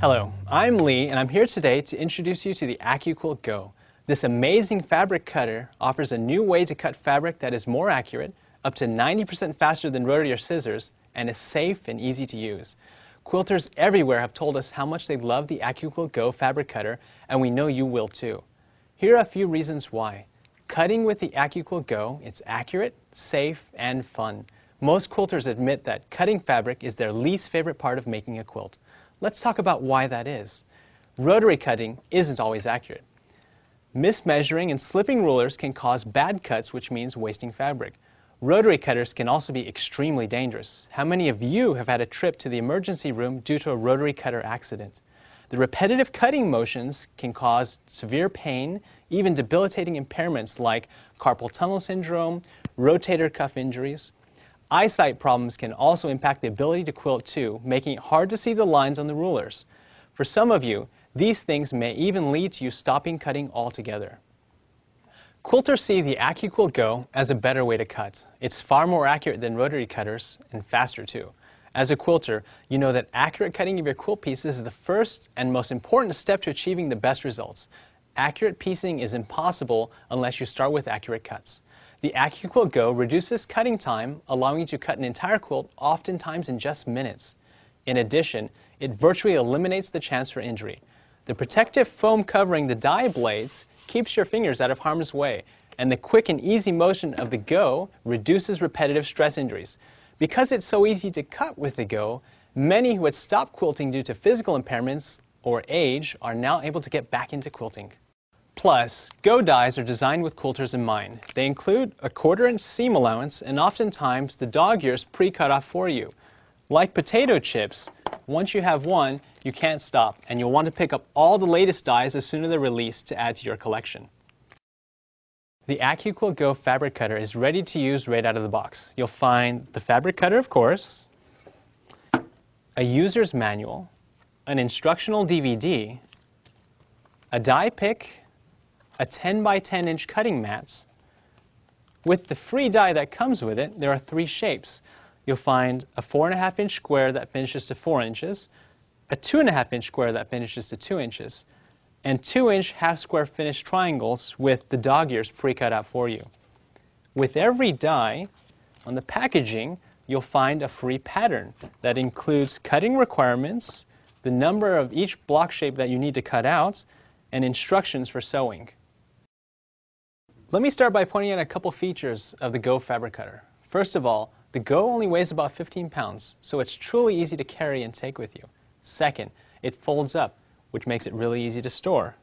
Hello, I'm Lee and I'm here today to introduce you to the AccuQuilt GO. This amazing fabric cutter offers a new way to cut fabric that is more accurate, up to 90% faster than rotary or scissors, and is safe and easy to use. Quilters everywhere have told us how much they love the AccuQuilt GO fabric cutter, and we know you will too. Here are a few reasons why. Cutting with the AccuQuilt GO, it's accurate, safe, and fun. Most quilters admit that cutting fabric is their least favorite part of making a quilt. Let's talk about why that is. Rotary cutting isn't always accurate. Mismeasuring and slipping rulers can cause bad cuts, which means wasting fabric. Rotary cutters can also be extremely dangerous. How many of you have had a trip to the emergency room due to a rotary cutter accident? The repetitive cutting motions can cause severe pain, even debilitating impairments like carpal tunnel syndrome, rotator cuff injuries. Eyesight problems can also impact the ability to quilt too, making it hard to see the lines on the rulers. For some of you, these things may even lead to you stopping cutting altogether. Quilters see the AccuQuilt GO as a better way to cut. It's far more accurate than rotary cutters and faster too. As a quilter, you know that accurate cutting of your quilt pieces is the first and most important step to achieving the best results. Accurate piecing is impossible unless you start with accurate cuts. The AccuQuilt GO reduces cutting time, allowing you to cut an entire quilt oftentimes in just minutes. In addition, it virtually eliminates the chance for injury. The protective foam covering the die blades keeps your fingers out of harm's way, and the quick and easy motion of the GO reduces repetitive stress injuries. Because it's so easy to cut with the GO, many who had stopped quilting due to physical impairments or age are now able to get back into quilting. Plus, GO dies are designed with quilters in mind. They include a 1/4-inch seam allowance and oftentimes the dog ears pre-cut off for you. Like potato chips, once you have one, you can't stop, and you'll want to pick up all the latest dies as soon as they're released to add to your collection. The AccuQuilt GO fabric cutter is ready to use right out of the box. You'll find the fabric cutter, of course, a user's manual, an instructional DVD, a die pick, a 10 by 10 inch cutting mats. With the free die that comes with it, there are 3 shapes. You'll find a 4.5 inch square that finishes to 4 inches, a 2.5 inch square that finishes to 2 inches, and 2-inch half square finished triangles with the dog ears pre-cut out for you. With every die on the packaging, you'll find a free pattern that includes cutting requirements, the number of each block shape that you need to cut out, and instructions for sewing. Let me start by pointing out a couple features of the GO fabric cutter. First of all, the GO only weighs about 15 pounds, so it's truly easy to carry and take with you. Second, it folds up, which makes it really easy to store.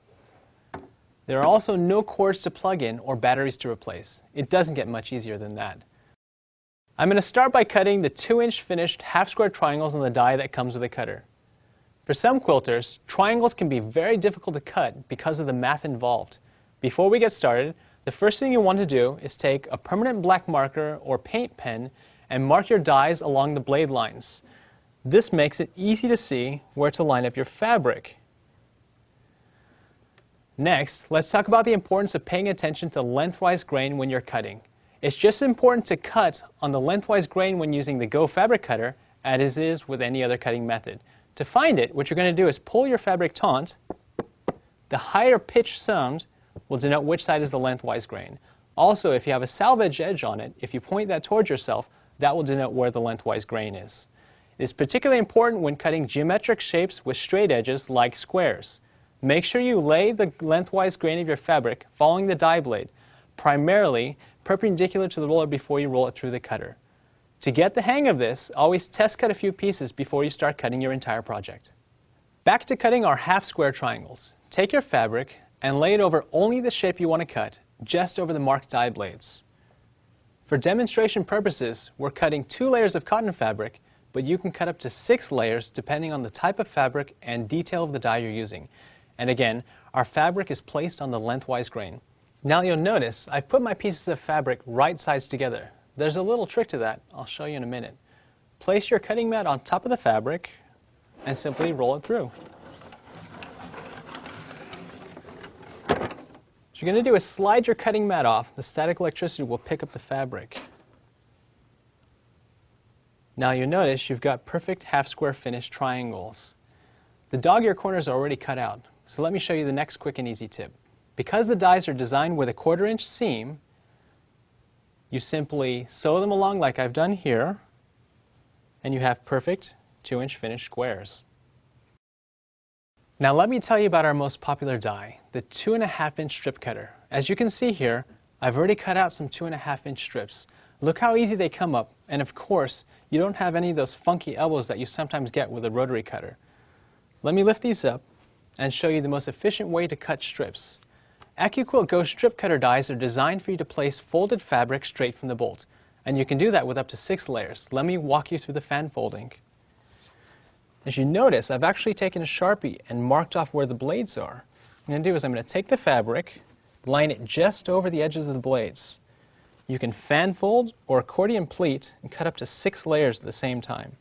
There are also no cords to plug in or batteries to replace. It doesn't get much easier than that. I'm going to start by cutting the 2-inch finished half-square triangles on the die that comes with the cutter. For some quilters, triangles can be very difficult to cut because of the math involved. Before we get started, the first thing you want to do is take a permanent black marker or paint pen and mark your dies along the blade lines. This makes it easy to see where to line up your fabric. Next, let's talk about the importance of paying attention to lengthwise grain when you're cutting. It's just as important to cut on the lengthwise grain when using the GO fabric cutter as it is with any other cutting method. To find it, what you're going to do is pull your fabric taut. The higher pitch sound will denote which side is the lengthwise grain. Also, if you have a salvage edge on it, if you point that towards yourself, that will denote where the lengthwise grain is. It is particularly important when cutting geometric shapes with straight edges like squares. Make sure you lay the lengthwise grain of your fabric following the die blade, primarily perpendicular to the roller before you roll it through the cutter. To get the hang of this, always test cut a few pieces before you start cutting your entire project. Back to cutting our half-square triangles. Take your fabric and lay it over only the shape you want to cut, just over the marked die blades. For demonstration purposes, we're cutting 2 layers of cotton fabric, but you can cut up to 6 layers depending on the type of fabric and detail of the die you're using. And again, our fabric is placed on the lengthwise grain. Now you'll notice I've put my pieces of fabric right sides together. There's a little trick to that. I'll show you in a minute. Place your cutting mat on top of the fabric and simply roll it through. What you're going to do is slide your cutting mat off. The static electricity will pick up the fabric. Now you notice you've got perfect half-square finished triangles. The dog-ear corners are already cut out, so let me show you the next quick and easy tip. Because the dies are designed with a 1/4 inch seam, you simply sew them along like I've done here, and you have perfect 2-inch finished squares. Now let me tell you about our most popular die, the 2.5-inch strip cutter. As you can see here, I've already cut out some 2.5-inch strips. Look how easy they come up, and of course, you don't have any of those funky elbows that you sometimes get with a rotary cutter. Let me lift these up and show you the most efficient way to cut strips. AccuQuilt GO strip cutter dies are designed for you to place folded fabric straight from the bolt, and you can do that with up to 6 layers. Let me walk you through the fan folding. As you notice, I've actually taken a Sharpie and marked off where the blades are. What I'm going to do is I'm going to take the fabric, line it just over the edges of the blades. You can fan fold or accordion pleat and cut up to 6 layers at the same time.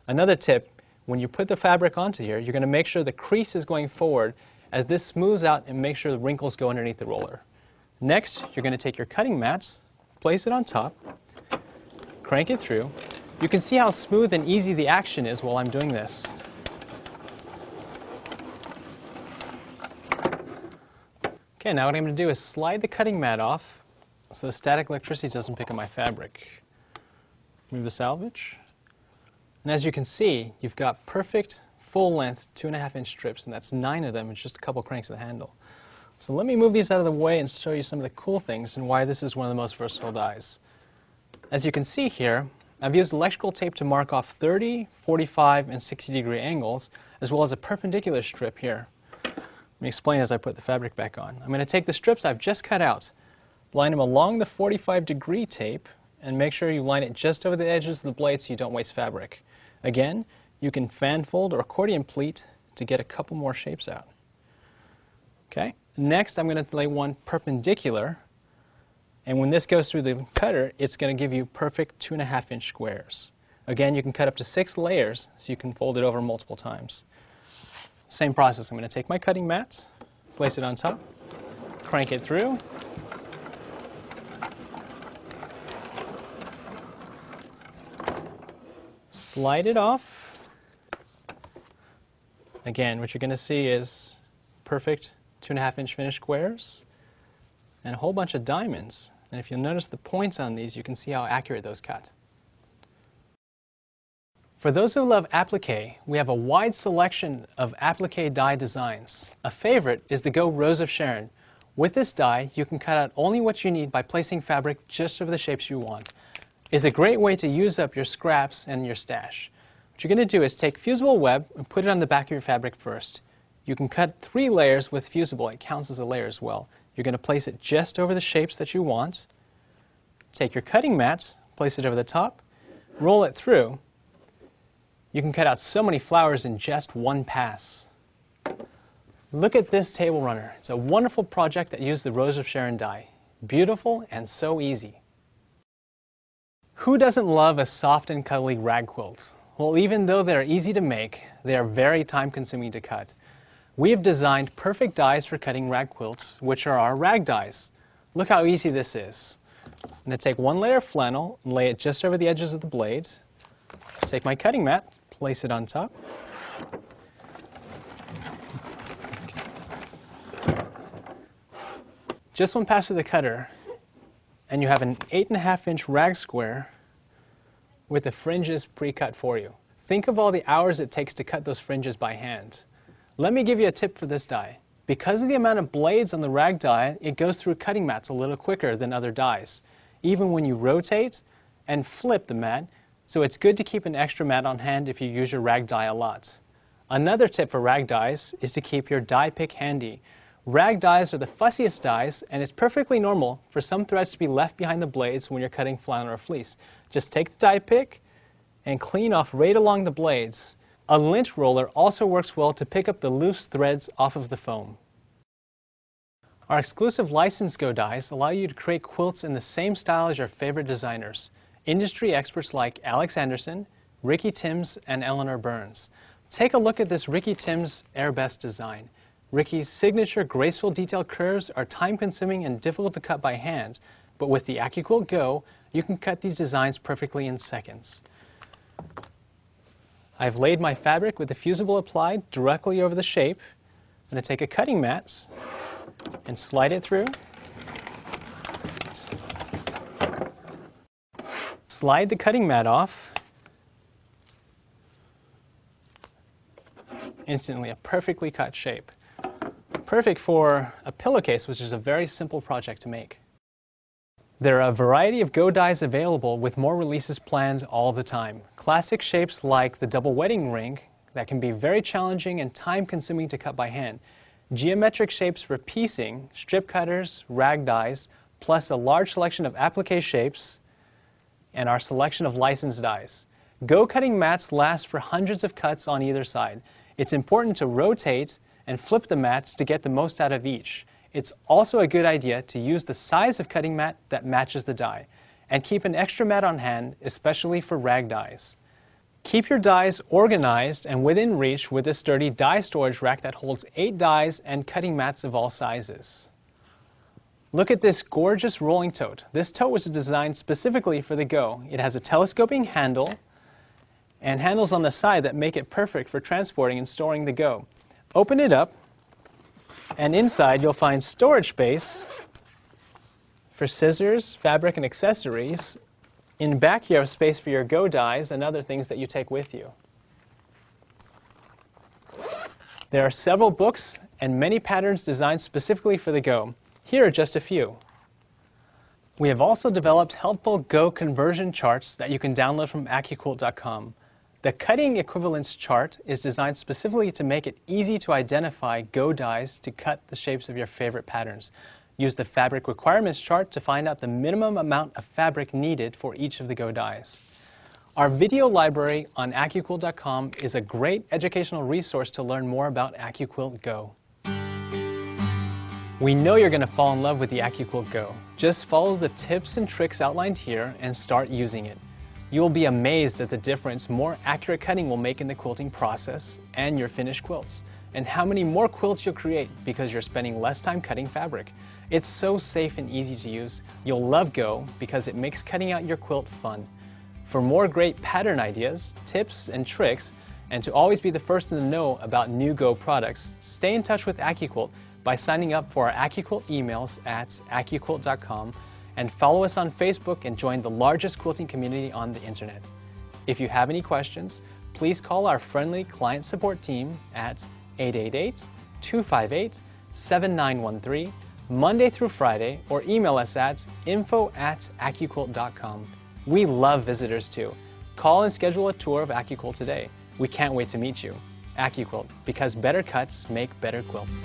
Another tip, when you put the fabric onto here, you're going to make sure the crease is going forward as this smooths out and make sure the wrinkles go underneath the roller. Next, you're going to take your cutting mats, place it on top, crank it through. You can see how smooth and easy the action is while I'm doing this. Okay, now what I'm going to do is slide the cutting mat off so the static electricity doesn't pick up my fabric. Move the salvage. And as you can see, you've got perfect full-length 2.5-inch strips, and that's 9 of them with just a couple cranks of the handle. So let me move these out of the way and show you some of the cool things and why this is one of the most versatile dies. As you can see here, I've used electrical tape to mark off 30, 45, and 60-degree angles, as well as a perpendicular strip here. Let me explain as I put the fabric back on. I'm going to take the strips I've just cut out, line them along the 45-degree tape, and make sure you line it just over the edges of the blade so you don't waste fabric. Again, you can fan fold or accordion pleat to get a couple more shapes out. Okay. Next, I'm going to lay one perpendicular, and when this goes through the cutter, it's going to give you perfect 2.5-inch squares. Again, you can cut up to 6 layers, so you can fold it over multiple times. Same process. I'm going to take my cutting mat, place it on top, crank it through, slide it off. Again, what you're going to see is perfect 2.5-inch finished squares and a whole bunch of diamonds. And if you'll notice the points on these, you can see how accurate those cut. For those who love applique, we have a wide selection of applique die designs. A favorite is the GO Rose of Sharon. With this die, you can cut out only what you need by placing fabric just over the shapes you want. It's a great way to use up your scraps and your stash. What you're going to do is take fusible web and put it on the back of your fabric first. You can cut 3 layers with fusible. It counts as a layer as well. You're going to place it just over the shapes that you want. Take your cutting mat, place it over the top, roll it through. You can cut out so many flowers in just one pass. Look at this table runner. It's a wonderful project that used the Rose of Sharon die. Beautiful and so easy. Who doesn't love a soft and cuddly rag quilt? Well, even though they're easy to make, they are very time-consuming to cut. We have designed perfect dies for cutting rag quilts, which are our rag dies. Look how easy this is. I'm going to take 1 layer of flannel and lay it just over the edges of the blade. Take my cutting mat, place it on top. Just one pass with the cutter, and you have an 8.5-inch rag square with the fringes pre-cut for you. Think of all the hours it takes to cut those fringes by hand. Let me give you a tip for this die. Because of the amount of blades on the rag die, it goes through cutting mats a little quicker than other dies, even when you rotate and flip the mat, so it's good to keep an extra mat on hand if you use your rag die a lot. Another tip for rag dies is to keep your die pick handy. Rag dies are the fussiest dies, and it's perfectly normal for some threads to be left behind the blades when you're cutting flannel or fleece. Just take the die pick and clean off right along the blades. A lint roller also works well to pick up the loose threads off of the foam. Our exclusive licensed GO dies allow you to create quilts in the same style as your favorite designers. Industry experts like Alex Anderson, Ricky Timms, and Eleanor Burns. Take a look at this Ricky Timms Airbest design. Ricky's signature graceful detailed curves are time-consuming and difficult to cut by hand, but with the AccuQuilt GO, you can cut these designs perfectly in seconds. I've laid my fabric with the fusible applied directly over the shape. I'm going to take a cutting mat and slide it through. Slide the cutting mat off. Instantly a perfectly cut shape. Perfect for a pillowcase, which is a very simple project to make. There are a variety of Go dies available with more releases planned all the time. Classic shapes like the double wedding ring that can be very challenging and time-consuming to cut by hand. Geometric shapes for piecing, strip cutters, rag dies, plus a large selection of applique shapes, and our selection of licensed dies. Go cutting mats last for hundreds of cuts on either side. It's important to rotate and flip the mats to get the most out of each. It's also a good idea to use the size of cutting mat that matches the die, and keep an extra mat on hand, especially for rag dies. Keep your dies organized and within reach with this sturdy die storage rack that holds 8 dies and cutting mats of all sizes. Look at this gorgeous rolling tote. This tote was designed specifically for the Go. It has a telescoping handle and handles on the side that make it perfect for transporting and storing the Go. Open it up, and inside you'll find storage space for scissors, fabric, and accessories. In back you have space for your Go dies and other things that you take with you. There are several books and many patterns designed specifically for the Go. Here are just a few. We have also developed helpful Go conversion charts that you can download from AccuQuilt.com. The cutting equivalence chart is designed specifically to make it easy to identify Go dies to cut the shapes of your favorite patterns. Use the fabric requirements chart to find out the minimum amount of fabric needed for each of the Go dies. Our video library on AccuQuilt.com is a great educational resource to learn more about AccuQuilt GO. We know you're going to fall in love with the AccuQuilt GO. Just follow the tips and tricks outlined here and start using it. You will be amazed at the difference more accurate cutting will make in the quilting process and your finished quilts, and how many more quilts you'll create because you're spending less time cutting fabric. It's so safe and easy to use. You'll love Go because it makes cutting out your quilt fun. For more great pattern ideas, tips, and tricks, and to always be the first to know about new Go products, stay in touch with AccuQuilt by signing up for our AccuQuilt emails at AccuQuilt.com, and follow us on Facebook and join the largest quilting community on the internet. If you have any questions, please call our friendly client support team at 888-258-7913, Monday through Friday, or email us at info@AccuQuilt.com. We love visitors too. Call and schedule a tour of AccuQuilt today. We can't wait to meet you. AccuQuilt, because better cuts make better quilts.